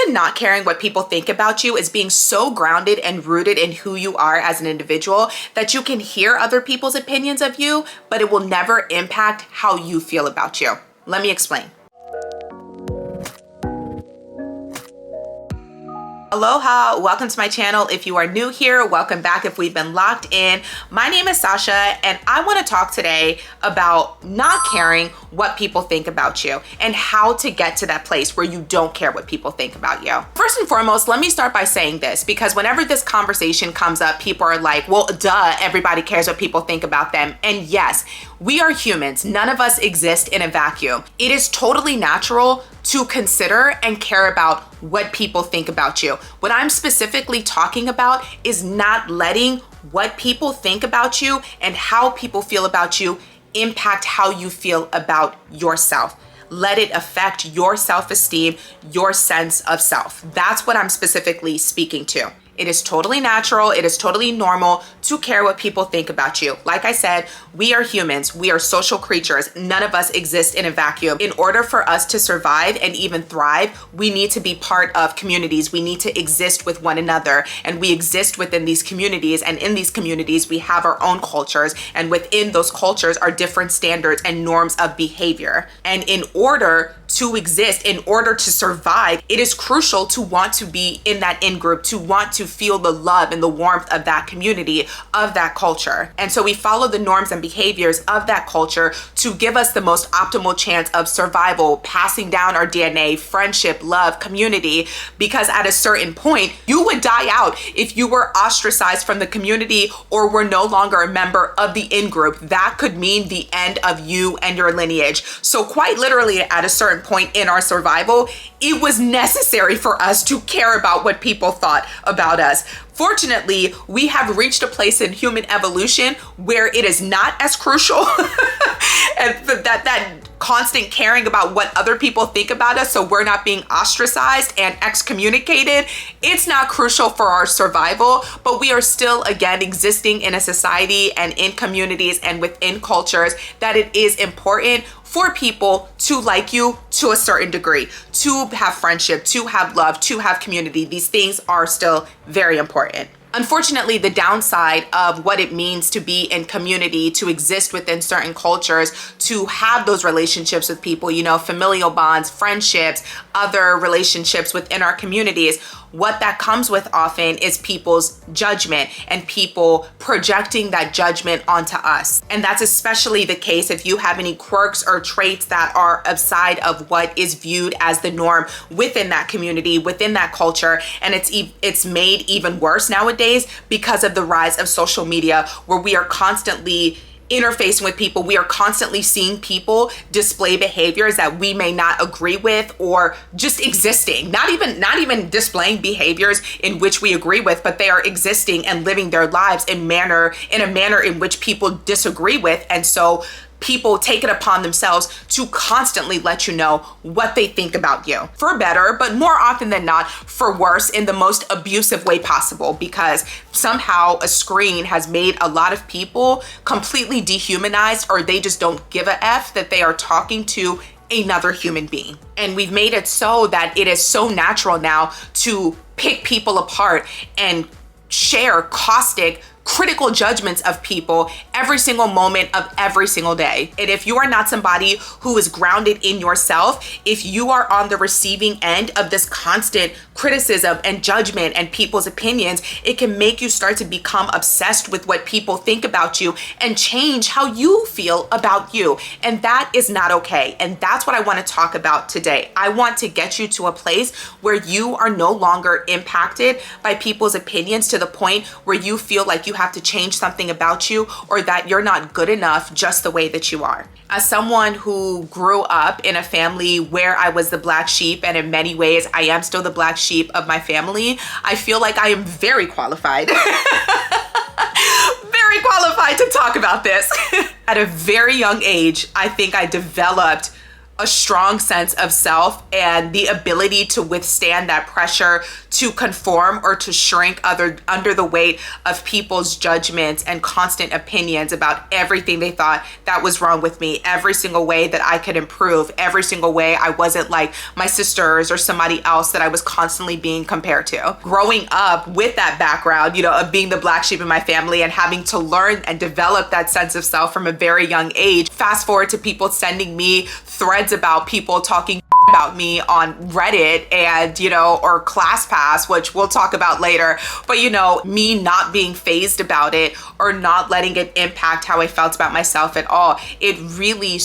to not caring what people think about you is being so grounded and rooted in who you are as an individual that you can hear other people's opinions of you, but it will never impact how you feel about you. Let me explain. Aloha, welcome to my channel. If you are new here, welcome back if we've been locked in. My name is Sasha, and I want to talk today about not caring what people think about you and how to get to that place where you don't care what people think about you. First and foremost, let me start by saying this, because whenever this conversation comes up, people are like, well, duh, everybody cares what people think about them. And yes, we are humans. None of us exist in a vacuum. It is totally natural to consider and care about what people think about you. What I'm specifically talking about is not letting what people think about you and how people feel about you impact how you feel about yourself. Let it affect your self-esteem, your sense of self. That's what I'm specifically speaking to. It is totally natural. It is totally normal to care what people think about you. Like I said, we are humans. We are social creatures. None of us exist in a vacuum. In order for us to survive and even thrive, we need to be part of communities. We need to exist with one another, and we exist within these communities. And in these communities, we have our own cultures, and within those cultures are different standards and norms of behavior. And in order to exist, in order to survive, it is crucial to want to be in that in-group, to want to feel the love and the warmth of that community, of that culture. And so we follow the norms and behaviors of that culture to give us the most optimal chance of survival, passing down our DNA, friendship, love, community, because at a certain point, you would die out if you were ostracized from the community or were no longer a member of the in-group. That could mean the end of you and your lineage. So quite literally, at a certain point in our survival, it was necessary for us to care about what people thought about us. Fortunately, we have reached a place in human evolution where it is not as crucial and that constant caring about what other people think about us, so we're not being ostracized and excommunicated. It's not crucial for our survival, but we are still, again, existing in a society and in communities and within cultures that it is important for people to like you to a certain degree, to have friendship, to have love, to have community. These things are still very important. Unfortunately, the downside of what it means to be in community, to exist within certain cultures, to have those relationships with people, familial bonds, friendships, other relationships within our communities, what that comes with often is people's judgment and people projecting that judgment onto us. And that's especially the case if you have any quirks or traits that are outside of what is viewed as the norm within that community, within that culture. And it's made even worse nowadays because of the rise of social media, where we are constantly interfacing with people. We are constantly seeing people display behaviors that we may not agree with, or just existing, not even displaying behaviors in which we agree with, but they are existing and living their lives in a manner in which people disagree with. And so people take it upon themselves to constantly let you know what they think about you, for better, but more often than not, for worse, in the most abusive way possible, because somehow a screen has made a lot of people completely dehumanized, or they just don't give a F that they are talking to another human being. And we've made it so that it is so natural now to pick people apart and share caustic, critical judgments of people every single moment of every single day. And if you are not somebody who is grounded in yourself, if you are on the receiving end of this constant criticism and judgment and people's opinions, it can make you start to become obsessed with what people think about you and change how you feel about you. And that is not okay. And that's what I want to talk about today. I want to get you to a place where you are no longer impacted by people's opinions to the point where you feel like you have to change something about you, or that you're not good enough just the way that you are. As someone who grew up in a family where I was the black sheep, and in many ways I am still the black sheep of my family, I feel like I am very qualified. Very qualified to talk about this. At a very young age, I think I developed a strong sense of self and the ability to withstand that pressure to conform or to shrink under the weight of people's judgments and constant opinions about everything they thought that was wrong with me, every single way that I could improve, every single way I wasn't like my sisters or somebody else that I was constantly being compared to. Growing up with that background, you know, of being the black sheep in my family and having to learn and develop that sense of self from a very young age. Fast forward to people sending me threads about people talking about me on Reddit and, you know, or ClassPass, which we'll talk about later. But, you know, me not being fazed about it or not letting it impact how I felt about myself at all. It really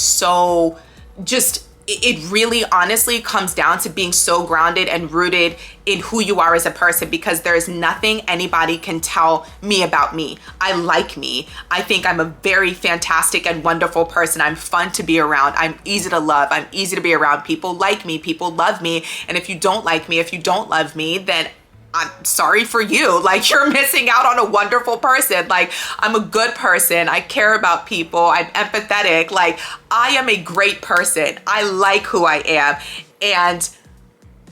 it really honestly comes down to being so grounded and rooted in who you are as a person, because there's nothing anybody can tell me about me. I like me. I think I'm a very fantastic and wonderful person. I'm fun to be around. I'm easy to love. I'm easy to be around. People like me. People love me. And if you don't like me, if you don't love me, then I'm sorry for you. Like, you're missing out on a wonderful person. Like, I'm a good person. I care about people. I'm empathetic. Like, I am a great person. I like who I am. And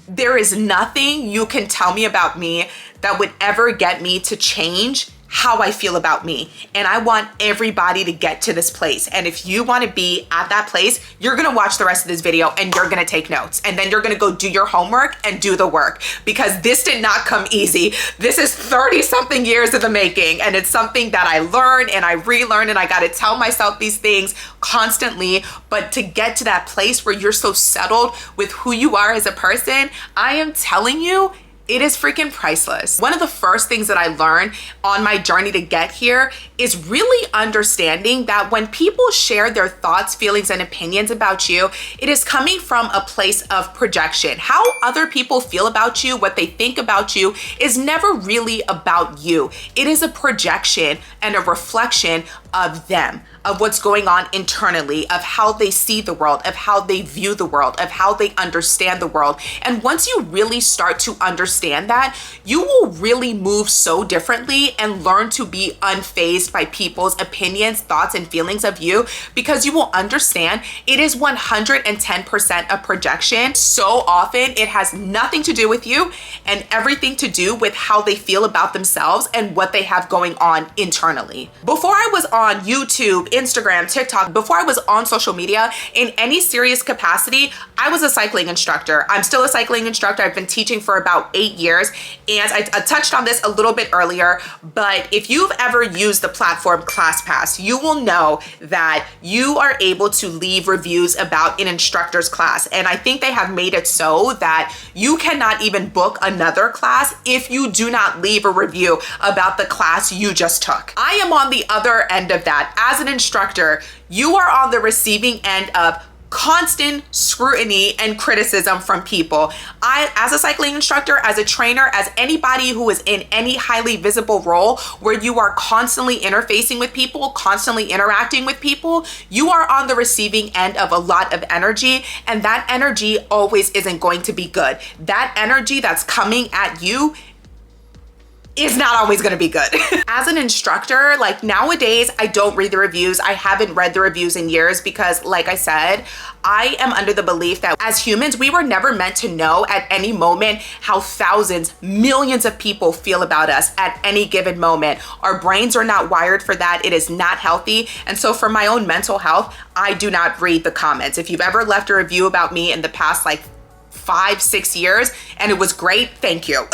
there is nothing you can tell me about me that would ever get me to change how I feel about me. And I want everybody to get to this place. And if you want to be at that place, you're going to watch the rest of this video and you're going to take notes. And then you're going to go do your homework and do the work, because this did not come easy. This is 30 something years in the making. And it's something that I learn and I relearn, and I got to tell myself these things constantly. But to get to that place where you're so settled with who you are as a person, I am telling you, it is freaking priceless. One of the first things that I learned on my journey to get here is really understanding that when people share their thoughts, feelings, and opinions about you, it is coming from a place of projection. How other people feel about you, what they think about you, is never really about you. It is a projection and a reflection of them, of what's going on internally, of how they see the world, of how they view the world, of how they understand the world. And once you really start to understand that, you will really move so differently and learn to be unfazed by people's opinions, thoughts, and feelings of you, because you will understand it is 110% a projection. So often it has nothing to do with you and everything to do with how they feel about themselves and what they have going on internally. Before I was on YouTube, Instagram, TikTok, before I was on social media in any serious capacity, I was a cycling instructor. I'm still a cycling instructor. I've been teaching for about 8 years. And I touched on this a little bit earlier, but if you've ever used the platform ClassPass, you will know that you are able to leave reviews about an instructor's class. And I think they have made it so that you cannot even book another class if you do not leave a review about the class you just took. I am on the other end of that. As an instructor, you are on the receiving end of constant scrutiny and criticism from people. I, as a cycling instructor, as a trainer, as anybody who is in any highly visible role where you are constantly interfacing with people, constantly interacting with people, you are on the receiving end of a lot of energy, and that energy always isn't going to be good. That energy that's coming at you is not always gonna be good. As an instructor, like nowadays, I don't read the reviews. I haven't read the reviews in years because, like I said, I am under the belief that as humans, we were never meant to know at any moment how thousands, millions of people feel about us at any given moment. Our brains are not wired for that. It is not healthy. And so for my own mental health, I do not read the comments. If you've ever left a review about me in the past like 5-6 years and it was great, thank you.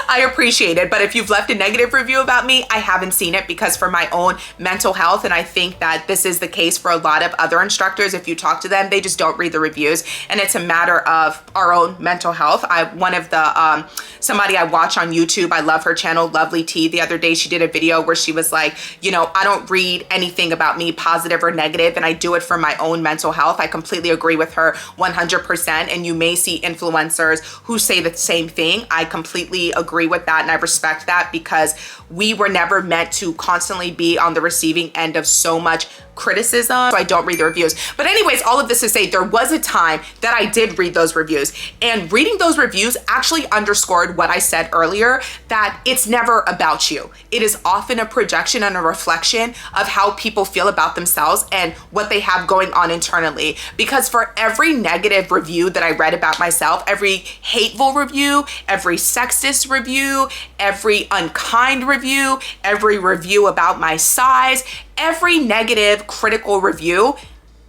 I appreciate it. But if you've left a negative review about me, I haven't seen it, because for my own mental health, and I think that this is the case for a lot of other instructors, if you talk to them, they just don't read the reviews, and it's a matter of our own mental health. One of the somebody I watch on YouTube, I love her channel, Lovely T. The other day she did a video where she was like, you know, I don't read anything about me, positive or negative, and I do it for my own mental health. I completely agree with her 100%. And you may see influencers who say the same thing. I completely agree with that, and I respect that, because we were never meant to constantly be on the receiving end of so much criticism, so I don't read the reviews. But anyways, all of this to say, there was a time that I did read those reviews, and reading those reviews actually underscored what I said earlier, that it's never about you. It is often a projection and a reflection of how people feel about themselves and what they have going on internally. Because for every negative review that I read about myself, every hateful review, every sexist review, every unkind review, every review about my size, every negative critical review,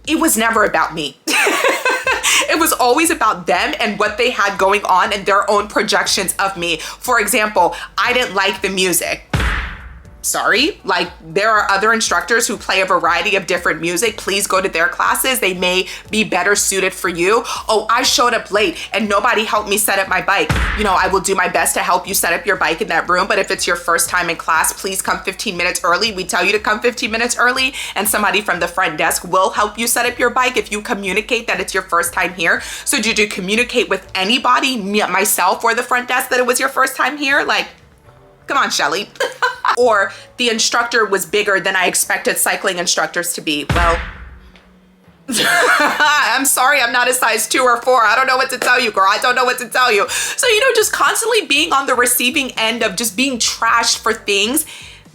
it was never about me. It was always about them and what they had going on and their own projections of me. For example, I didn't like the music. Sorry, like there are other instructors who play a variety of different music. Please go to their classes. They may be better suited for you. Oh, I showed up late and nobody helped me set up my bike. You know, I will do my best to help you set up your bike in that room. But if it's your first time in class, please come 15 minutes early. We tell you to come 15 minutes early, and somebody from the front desk will help you set up your bike if you communicate that it's your first time here. So did you communicate with anybody, myself or the front desk, that it was your first time here? Like, come on, Shelly. Or the instructor was bigger than I expected cycling instructors to be. Well, I'm sorry, I'm not a size 2 or 4. I don't know what to tell you, girl. I don't know what to tell you. So, you know, just constantly being on the receiving end of just being trashed for things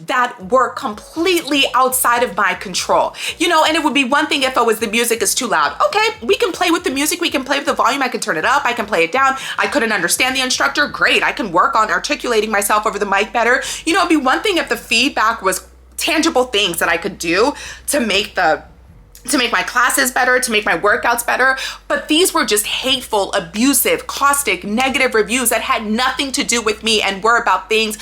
that were completely outside of my control. You know, and it would be one thing if it was the music is too loud. Okay, we can play with the music, we can play with the volume, I can turn it up, I can play it down. I couldn't understand the instructor, great. I can work on articulating myself over the mic better. You know, it'd be one thing if the feedback was tangible things that I could do to make my classes better, to make my workouts better. But these were just hateful, abusive, caustic, negative reviews that had nothing to do with me and were about things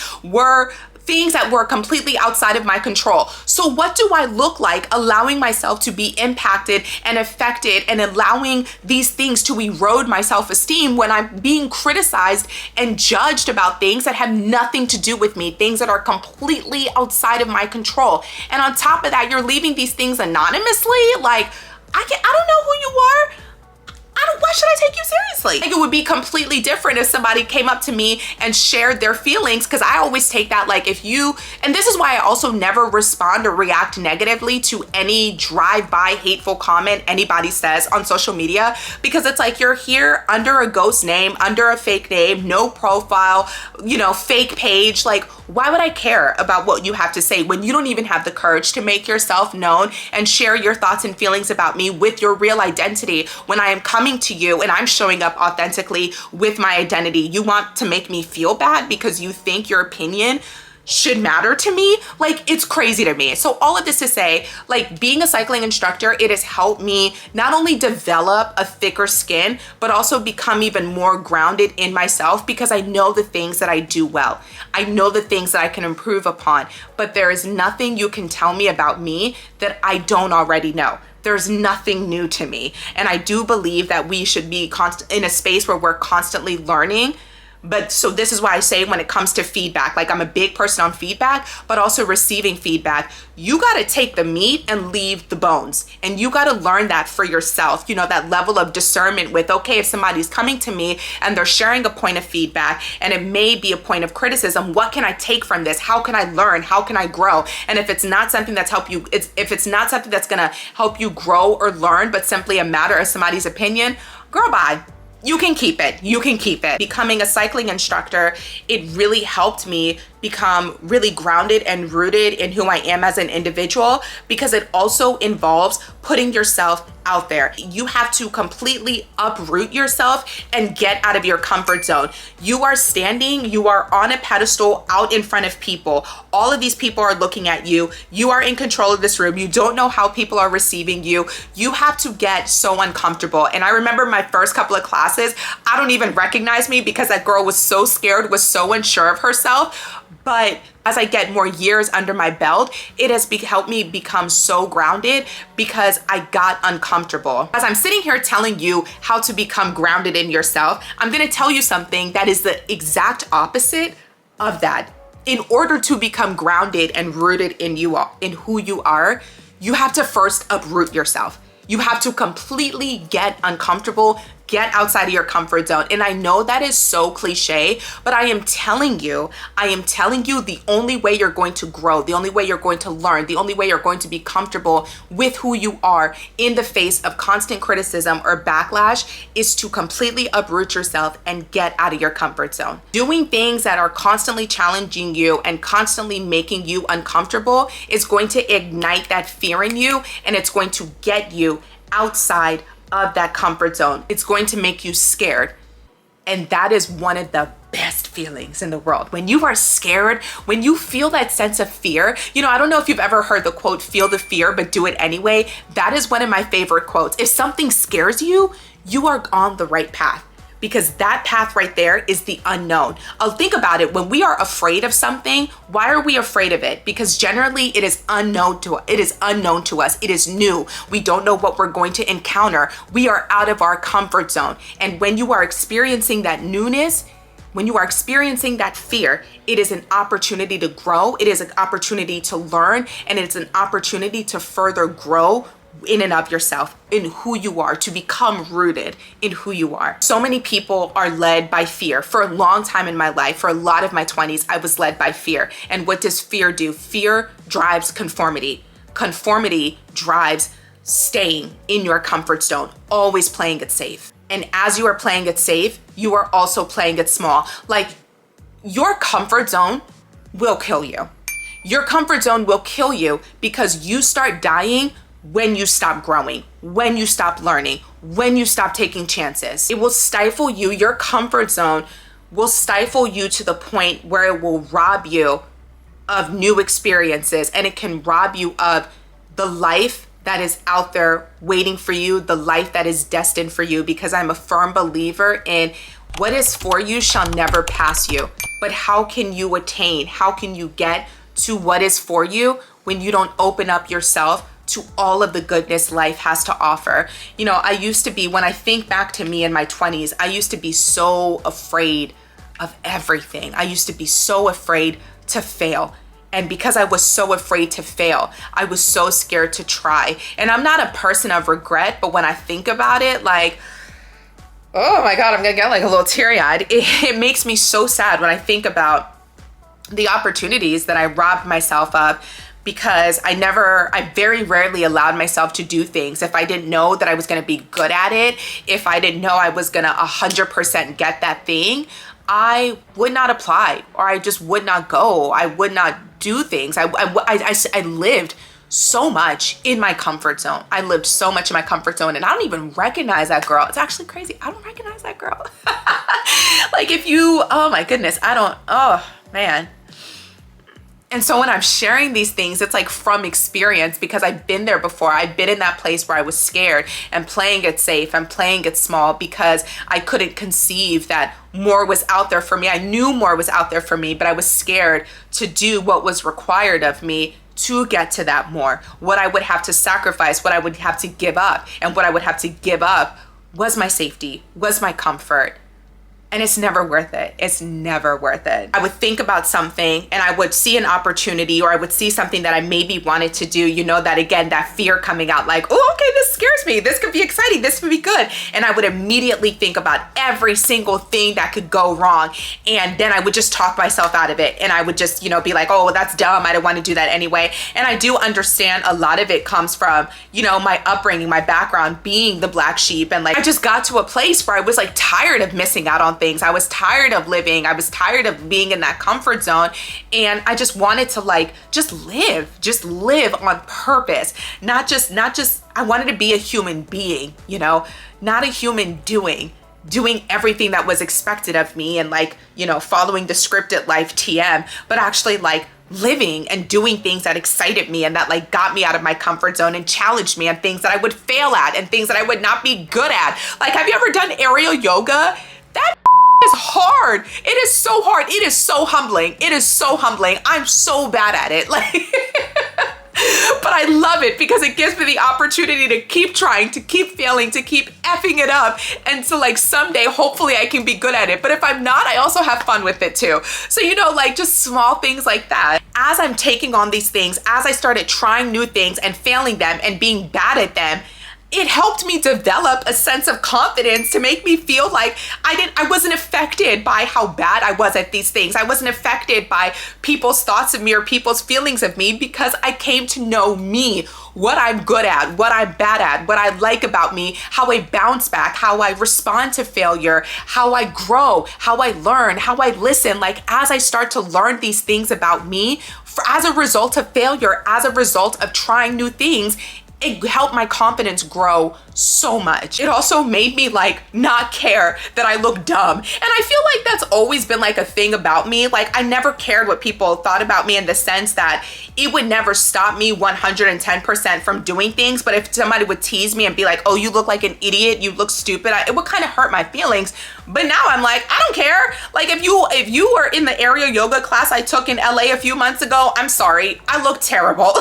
that were completely outside of my control. So what do I look like allowing myself to be impacted and affected and allowing these things to erode my self-esteem when I'm being criticized and judged about things that have nothing to do with me, things that are completely outside of my control? And on top of that, you're leaving these things anonymously. Like, I don't know who you are. Why should I take you seriously? Like, it would be completely different if somebody came up to me and shared their feelings, because I always take that like if you, and this is why I also never respond or react negatively to any drive-by hateful comment anybody says on social media, because it's like you're here under a ghost name, under a fake name, no profile, you know, fake page. Like, why would I care about what you have to say when you don't even have the courage to make yourself known and share your thoughts and feelings about me with your real identity? When I am coming to you and I'm showing up authentically with my identity, you want to make me feel bad because you think your opinion should matter to me? Like, it's crazy to me. So all of this to say, like, being a cycling instructor, it has helped me not only develop a thicker skin, but also become even more grounded in myself, because I know the things that I do well. I know the things that I can improve upon, but there is nothing you can tell me about me that I don't already know. There's nothing new to me. And I do believe that we should be in a space where we're constantly learning. But so this is why I say when it comes to feedback, like I'm a big person on feedback, but also receiving feedback, you got to take the meat and leave the bones. And you got to learn that for yourself, you know, that level of discernment with, okay, if somebody's coming to me and they're sharing a point of feedback and it may be a point of criticism, what can I take from this? How can I learn? How can I grow? And if it's not something that's if it's not something that's going to help you grow or learn, but simply a matter of somebody's opinion, girl, bye. You can keep it. You can keep it. Becoming a cycling instructor, it really helped me become really grounded and rooted in who I am as an individual, because it also involves putting yourself out there. You have to completely uproot yourself and get out of your comfort zone. You are standing, you are on a pedestal out in front of people. All of these people are looking at you. You are in control of this room. You don't know how people are receiving you. You have to get so uncomfortable. And I remember my first couple of classes, I don't even recognize me because that girl was so scared, was so unsure of herself. But as I get more years under my belt, it has helped me become so grounded because I got uncomfortable. As I'm sitting here telling you how to become grounded in yourself, I'm gonna tell you something that is the exact opposite of that. In order to become grounded and rooted in who you are, you have to first uproot yourself. You have to completely get uncomfortable Get outside of your comfort zone. And I know that is so cliche, but I am telling you the only way you're going to grow, the only way you're going to learn, the only way you're going to be comfortable with who you are in the face of constant criticism or backlash is to completely uproot yourself and get out of your comfort zone. Doing things that are constantly challenging you and constantly making you uncomfortable is going to ignite that fear in you, and it's going to get you outside of that comfort zone. It's going to make you scared. And that is one of the best feelings in the world. When you are scared, when you feel that sense of fear, you know, I don't know if you've ever heard the quote, feel the fear, but do it anyway. That is one of my favorite quotes. If something scares you, you are on the right path. Because that path right there is the unknown. I'll think about it. When we are afraid of something, why are we afraid of it? Because generally it is unknown to us. It is new. We don't know what we're going to encounter. We are out of our comfort zone. And when you are experiencing that newness, when you are experiencing that fear, it is an opportunity to grow. It is an opportunity to learn, and it's an opportunity to further grow in and of yourself, in who you are, to become rooted in who you are. So many people are led by fear. For a long time in my life, for a lot of my 20s, I was led by fear. And what does fear do? Fear drives conformity. Conformity drives staying in your comfort zone, always playing it safe. And as you are playing it safe, you are also playing it small. Like, your comfort zone will kill you. Your comfort zone will kill you because you start dying when you stop growing, when you stop learning, when you stop taking chances. It will stifle you. Your comfort zone will stifle you to the point where it will rob you of new experiences, and it can rob you of the life that is out there waiting for you, the life that is destined for you, because I'm a firm believer in what is for you shall never pass you. But how can you attain, how can you get to what is for you when you don't open up yourself to all of the goodness life has to offer? You know, I used to be, when I think back to me in my 20s, I used to be so afraid of everything. I used to be so afraid to fail. And because I was so afraid to fail, I was so scared to try. And I'm not a person of regret, but when I think about it, like, oh my God, I'm gonna get like a little teary-eyed. It makes me so sad when I think about the opportunities that I robbed myself of, because I very rarely allowed myself to do things. If I didn't know that I was gonna be good at it, if I didn't know I was gonna 100% get that thing, I would not apply, or I just would not go. I would not do things. I lived so much in my comfort zone. I lived so much in my comfort zone, and I don't even recognize that girl. It's actually crazy. I don't recognize that girl. Like, if you, oh my goodness, oh man. And so when I'm sharing these things, it's like from experience, because I've been there before. I've been in that place where I was scared and playing it safe and playing it small because I couldn't conceive that more was out there for me. I knew more was out there for me, but I was scared to do what was required of me to get to that more. What I would have to sacrifice, what I would have to give up. And what I would have to give up was my safety, was my comfort. And it's never worth it. It's never worth it. I would think about something and I would see an opportunity, or I would see something that I maybe wanted to do, you know, that again, that fear coming out, like, oh, okay, this scares me. This could be exciting. This would be good. And I would immediately think about every single thing that could go wrong. And then I would just talk myself out of it. And I would just, you know, be like, oh, well, that's dumb. I don't want to do that anyway. And I do understand a lot of it comes from, you know, my upbringing, my background, being the black sheep. And like, I just got to a place where I was like tired of missing out on things. I was tired of living. I was tired of being in that comfort zone. And I just wanted to like, just live on purpose. Not just, I wanted to be a human being, you know, not a human doing everything that was expected of me and like, you know, following the scripted life TM, but actually like living and doing things that excited me and that like got me out of my comfort zone and challenged me on things that I would fail at and things that I would not be good at. Like, have you ever done aerial yoga? That is hard. It is so hard. It is so humbling. It is so humbling. I'm so bad at it. Like, but I love it because it gives me the opportunity to keep trying, to keep failing, to keep effing it up. And so like someday, hopefully I can be good at it. But if I'm not, I also have fun with it too. So, you know, like just small things like that. As I'm taking on these things, as I started trying new things and failing them and being bad at them, it helped me develop a sense of confidence to make me feel like I wasn't affected by how bad I was at these things. I wasn't affected by people's thoughts of me or people's feelings of me, because I came to know me, what I'm good at, what I'm bad at, what I like about me, how I bounce back, how I respond to failure, how I grow, how I learn, how I listen. Like, as I start to learn these things about me, as a result of failure, as a result of trying new things, it helped my confidence grow so much. It also made me like not care that I look dumb. And I feel like that's always been like a thing about me. Like, I never cared what people thought about me, in the sense that it would never stop me 110% from doing things. But if somebody would tease me and be like, oh, you look like an idiot, you look stupid, it would kind of hurt my feelings. But now I'm like, I don't care. Like, if you were in the aerial yoga class I took in LA a few months ago, I'm sorry, I look terrible.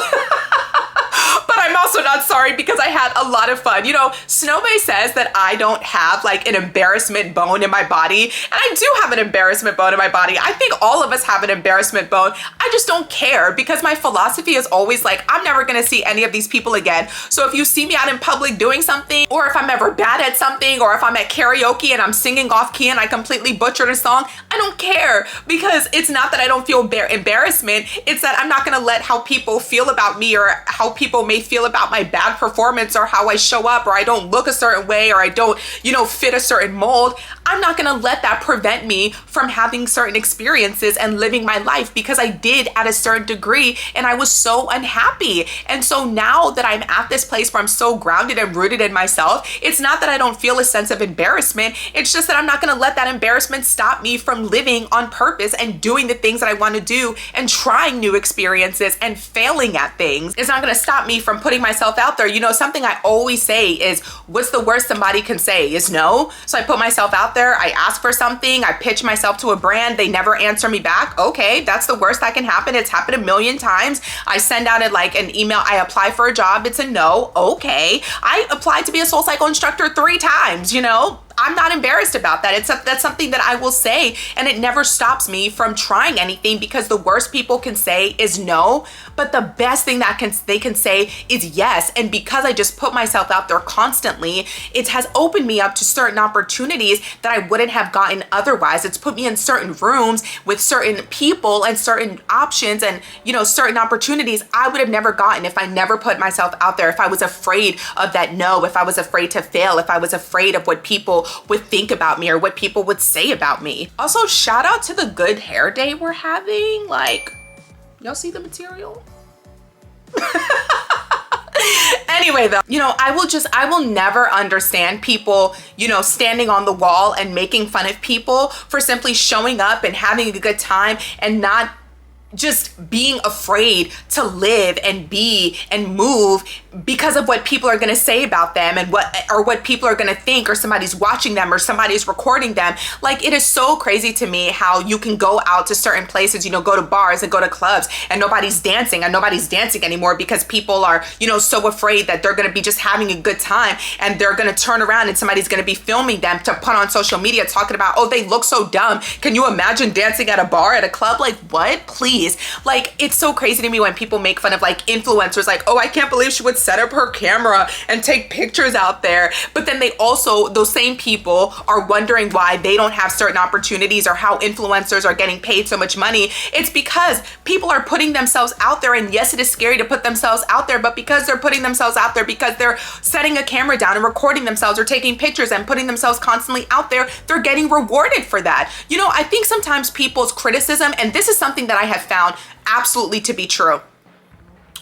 But I'm also not sorry, because I had a lot of fun. You know, Snowbay says that I don't have like an embarrassment bone in my body. And I do have an embarrassment bone in my body. I think all of us have an embarrassment bone. I just don't care, because my philosophy is always like, I'm never gonna see any of these people again. So if you see me out in public doing something, or if I'm ever bad at something, or if I'm at karaoke and I'm singing off key and I completely butchered a song, I don't care, because it's not that I don't feel embarrassment. It's that I'm not gonna let how people feel about me, or how people may feel about my bad performance, or how I show up, or I don't look a certain way, or I don't, fit a certain mold. I'm not gonna let that prevent me from having certain experiences and living my life, because I did at a certain degree and I was so unhappy. And so now that I'm at this place where I'm so grounded and rooted in myself, it's not that I don't feel a sense of embarrassment. It's just that I'm not gonna let that embarrassment stop me from living on purpose and doing the things that I want to do, and trying new experiences and failing at things. It's not gonna stop me from putting myself out there. Something I always say is, what's the worst somebody can say is no. So I put myself out there, I ask for something, I pitch myself to a brand, they never answer me back. Okay, that's the worst that can happen. It's happened a million times. I send out an email, I apply for a job, it's a no. Okay, I applied to be a soul cycle instructor 3 times, I'm not embarrassed about that. That's something that I will say, and it never stops me from trying anything, because the worst people can say is no, but the best thing that they can say is yes. And because I just put myself out there constantly, it has opened me up to certain opportunities that I wouldn't have gotten otherwise. It's put me in certain rooms with certain people and certain options, and certain opportunities I would have never gotten if I never put myself out there, if I was afraid of that no, if I was afraid to fail, if I was afraid of what people would think about me or what people would say about me. Also, shout out to the good hair day we're having. Like, y'all see the material? Anyway, though, I will never understand people, standing on the wall and making fun of people for simply showing up and having a good time, and not just being afraid to live and be and move because of what people are going to say about them, and what people are going to think, or somebody's watching them, or somebody's recording them. Like, it is so crazy to me how you can go out to certain places, go to bars and go to clubs, and nobody's dancing anymore, because people are, so afraid that they're going to be just having a good time, and they're going to turn around and somebody's going to be filming them to put on social media, talking about, oh, they look so dumb. Can you imagine dancing at a bar, at a club? Like, what? Please. Like, it's so crazy to me when people make fun of like influencers, like, oh, I can't believe she would set up her camera and take pictures out there. But then those same people are wondering why they don't have certain opportunities, or how influencers are getting paid so much money. It's because people are putting themselves out there, and yes, it is scary to put themselves out there, but because they're putting themselves out there, because they're setting a camera down and recording themselves, or taking pictures and putting themselves constantly out there, they're getting rewarded for that. I think sometimes people's criticism, and this is something that I have found absolutely to be true,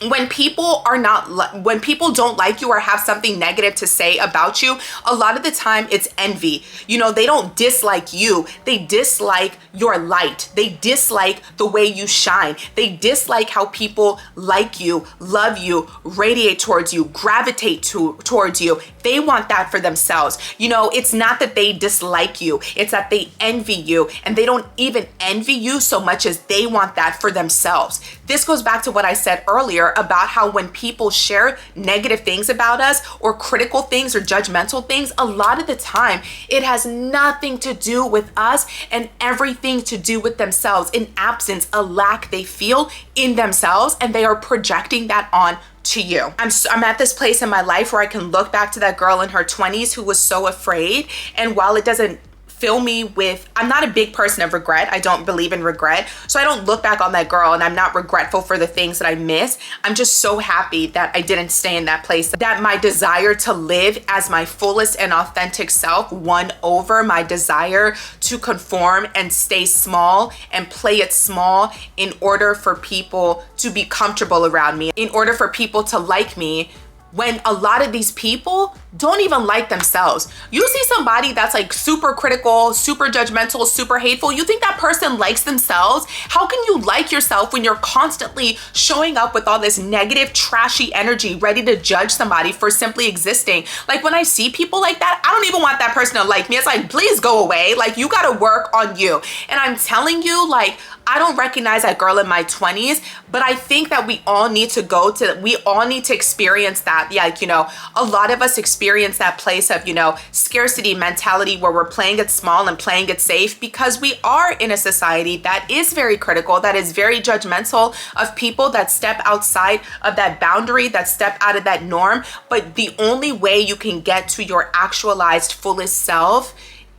when people don't like you or have something negative to say about you, a lot of the time it's envy. They don't dislike you. They dislike your light. They dislike the way you shine. They dislike how people like you, love you, radiate towards you, gravitate towards you. They want that for themselves. It's not that they dislike you. It's that they envy you, and they don't even envy you so much as they want that for themselves. This goes back to what I said earlier earlier about how when people share negative things about us or critical things or judgmental things, a lot of the time it has nothing to do with us and everything to do with themselves. In absence, a lack they feel in themselves, and they are projecting that on to you. I'm at this place in my life where I can look back to that girl in her 20s who was so afraid, and while it doesn't fill me with, I'm not a big person of regret. I don't believe in regret. So I don't look back on that girl and I'm not regretful for the things that I miss. I'm just so happy that I didn't stay in that place, that my desire to live as my fullest and authentic self won over my desire to conform and stay small and play it small in order for people to be comfortable around me, in order for people to like me, when a lot of these people don't even like themselves. You see somebody that's like super critical, super judgmental, super hateful, you think that person likes themselves? How can you like yourself when you're constantly showing up with all this negative, trashy energy, ready to judge somebody for simply existing? Like when I see people like that, I don't even want that person to like me. It's like, please go away. Like you gotta work on you. And I'm telling you, like, I don't recognize that girl in my 20s, but I think that we all need to experience that. Yeah, like, you know, a lot of us experience that place of, you know, scarcity mentality where we're playing it small and playing it safe because we are in a society that is very critical, that is very judgmental of people that step outside of that boundary, that step out of that norm. But the only way you can get to your actualized fullest self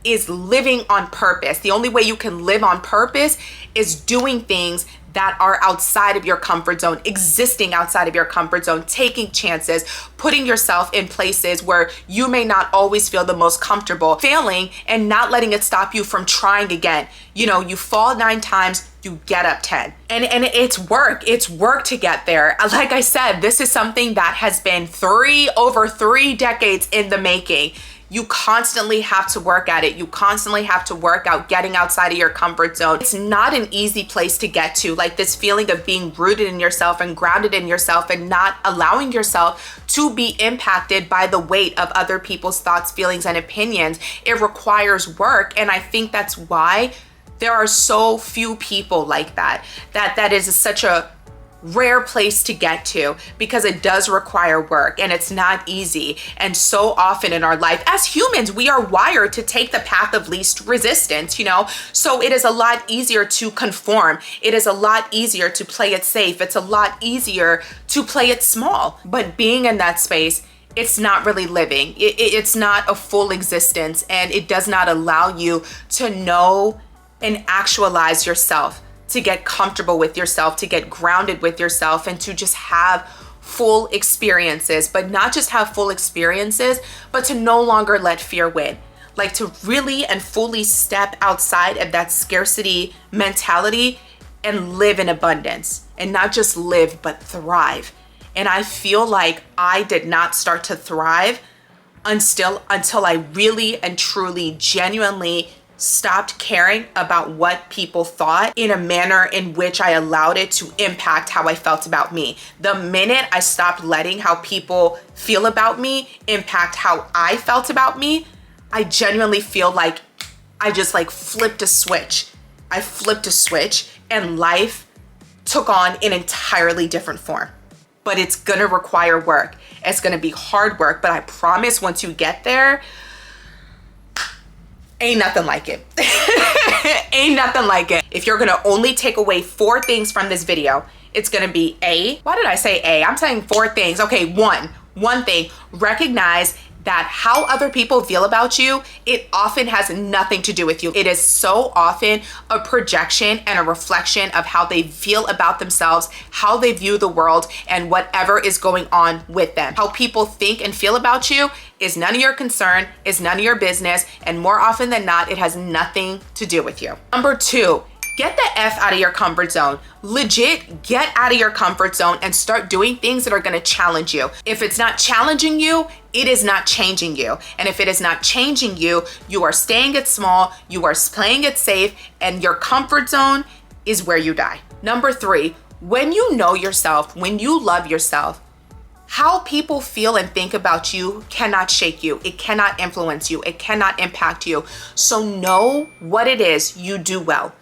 is living on purpose. The only way you can live on purpose is doing things that are outside of your comfort zone, existing outside of your comfort zone, taking chances, putting yourself in places where you may not always feel the most comfortable, failing and not letting it stop you from trying again. You know, you fall 9 times, you get up 10. And it's work to get there. Like I said, this is something that has been over 3 decades in the making. You constantly have to work at it. You constantly have to work out getting outside of your comfort zone. It's not an easy place to get to, like this feeling of being rooted in yourself and grounded in yourself and not allowing yourself to be impacted by the weight of other people's thoughts, feelings, and opinions. It requires work. And I think that's why there are so few people like that. That is such a rare place to get to, because it does require work and it's not easy. And so often in our life as humans, we are wired to take the path of least resistance, you know? So it is a lot easier to conform. It is a lot easier to play it safe. It's a lot easier to play it small. But being in that space, it's not really living. It's not a full existence, and it does not allow you to know and actualize yourself, to get comfortable with yourself, to get grounded with yourself, and to just have full experiences. But not just have full experiences, but to no longer let fear win. Like to really and fully step outside of that scarcity mentality and live in abundance. And not just live, but thrive. And I feel like I did not start to thrive until I really and truly, genuinely stopped caring about what people thought in a manner in which I allowed it to impact how I felt about me. The minute I stopped letting how people feel about me impact how I felt about me, I genuinely feel like I just like flipped a switch. I flipped a switch and life took on an entirely different form. But it's gonna require work. It's gonna be hard work, but I promise once you get there, ain't nothing like it. Ain't nothing like it. If you're gonna only take away 4 things from this video, it's gonna be why did I say A? I'm saying 4 things. Okay, one thing, recognize that how other people feel about you, it often has nothing to do with you. It is so often a projection and a reflection of how they feel about themselves, how they view the world, and whatever is going on with them. How people think and feel about you is none of your concern, is none of your business, and more often than not, it has nothing to do with you. Number 2, get the F out of your comfort zone. Legit, get out of your comfort zone and start doing things that are gonna challenge you. If it's not challenging you, it is not changing you. And if it is not changing you, you are staying it small, you are playing it safe, and your comfort zone is where you die. Number 3, when you know yourself, when you love yourself, how people feel and think about you cannot shake you. It cannot influence you. It cannot impact you. So know what it is you do well.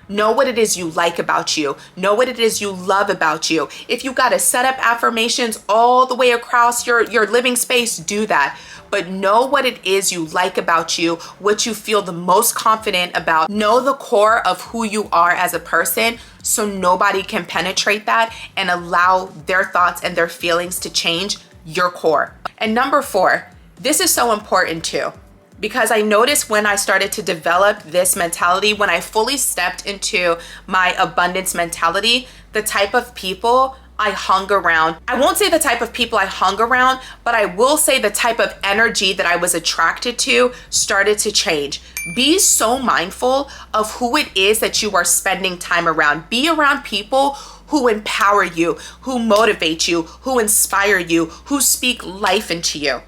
Know what it is you like about you. Know what it is you love about you. If you got to set up affirmations all the way across your living space, do that. But know what it is you like about you, what you feel the most confident about. Know the core of who you are as a person so nobody can penetrate that and allow their thoughts and their feelings to change your core. And number 4, this is so important too, because I noticed when I started to develop this mentality, when I fully stepped into my abundance mentality, the type of people I hung around. I won't say the type of people I hung around, but I will say the type of energy that I was attracted to started to change. Be so mindful of who it is that you are spending time around. Be around people who empower you, who motivate you, who inspire you, who speak life into you.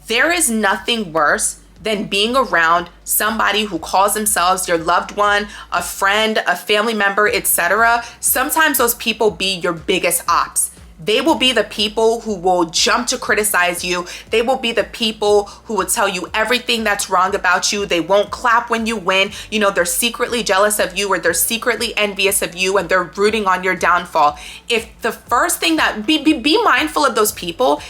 There is nothing worse than being around somebody who calls themselves your loved one, a friend, a family member, etc. Sometimes those people be your biggest ops. They will be the people who will jump to criticize you. They will be the people who will tell you everything that's wrong about you. They won't clap when you win. You know, they're secretly jealous of you, or they're secretly envious of you, and they're rooting on your downfall. If the first thing that, be mindful of those people.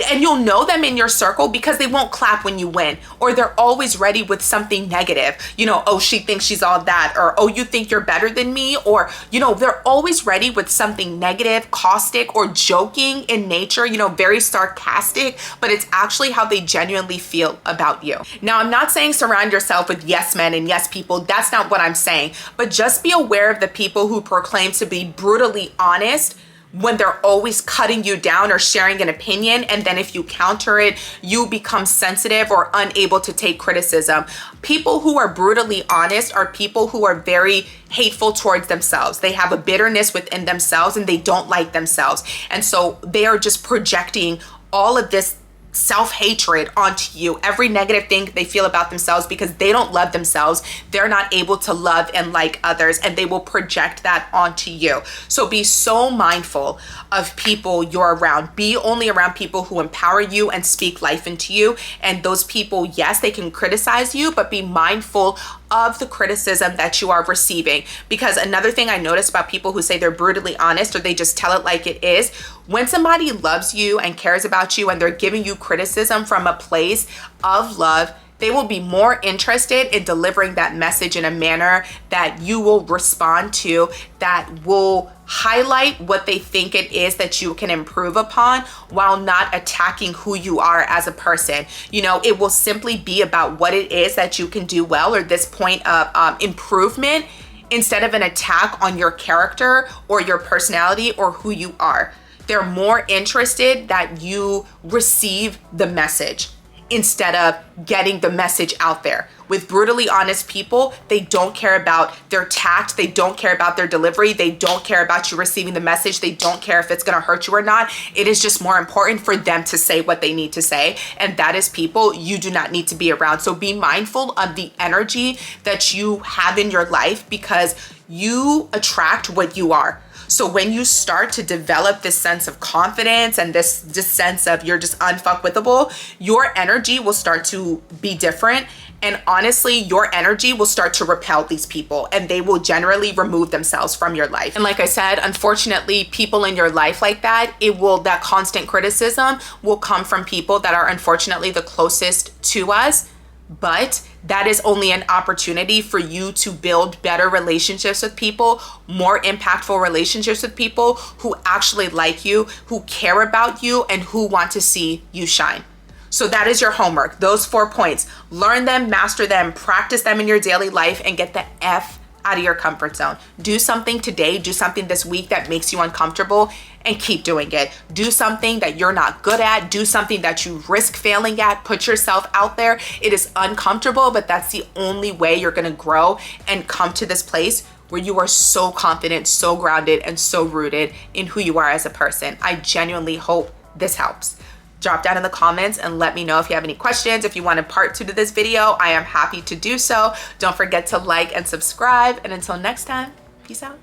And you'll know them in your circle because they won't clap when you win, or they're always ready with something negative. You know, oh, she thinks she's all that, or oh, you think you're better than me, or, you know, they're always ready with something negative, caustic, or joking in nature, you know, very sarcastic, but it's actually how they genuinely feel about you. Now, I'm not saying surround yourself with yes men and yes people. That's not what I'm saying, but just be aware of the people who proclaim to be brutally honest when they're always cutting you down or sharing an opinion, and then if you counter it, you become sensitive or unable to take criticism. People who are brutally honest are people who are very hateful towards themselves. They have a bitterness within themselves and they don't like themselves. And so they are just projecting all of this self-hatred onto you, every negative thing they feel about themselves, because they don't love themselves. They're not able to love and like others, and they will project that onto you. So be so mindful of people you're around. Be only around people who empower you and speak life into you. And those people, yes, they can criticize you, but be mindful of the criticism that you are receiving. Because another thing I notice about people who say they're brutally honest, or they just tell it like it is, when somebody loves you and cares about you and they're giving you criticism from a place of love, they will be more interested in delivering that message in a manner that you will respond to, that will highlight what they think it is that you can improve upon, while not attacking who you are as a person. You know, it will simply be about what it is that you can do well, or this point of improvement, instead of an attack on your character or your personality or who you are. They're more interested that you receive the message instead of getting the message out there. With brutally honest people, they don't care about their tact. They don't care about their delivery. They don't care about you receiving the message. They don't care if it's going to hurt you or not. It is just more important for them to say what they need to say. And that is people you do not need to be around. So be mindful of the energy that you have in your life, because you attract what you are. So when you start to develop this sense of confidence and this sense of you're just unfuckwithable, your energy will start to be different. And honestly, your energy will start to repel these people, and they will generally remove themselves from your life. And like I said, unfortunately, people in your life like that, that constant criticism will come from people that are unfortunately the closest to us. But that is only an opportunity for you to build better relationships with people, more impactful relationships with people who actually like you, who care about you, and who want to see you shine. So that is your homework. Those 4 points. Learn them, master them, practice them in your daily life, and get the F out of your comfort zone. Do something today, do something this week that makes you uncomfortable, and keep doing it. Do something that you're not good at. Do something that you risk failing at. Put yourself out there. It is uncomfortable, but that's the only way you're gonna grow and come to this place where you are so confident, so grounded, and so rooted in who you are as a person. I genuinely hope this helps. Drop down in the comments and let me know if you have any questions. If you want a part 2 to this video, I am happy to do so. Don't forget to like and subscribe. And until next time, peace out.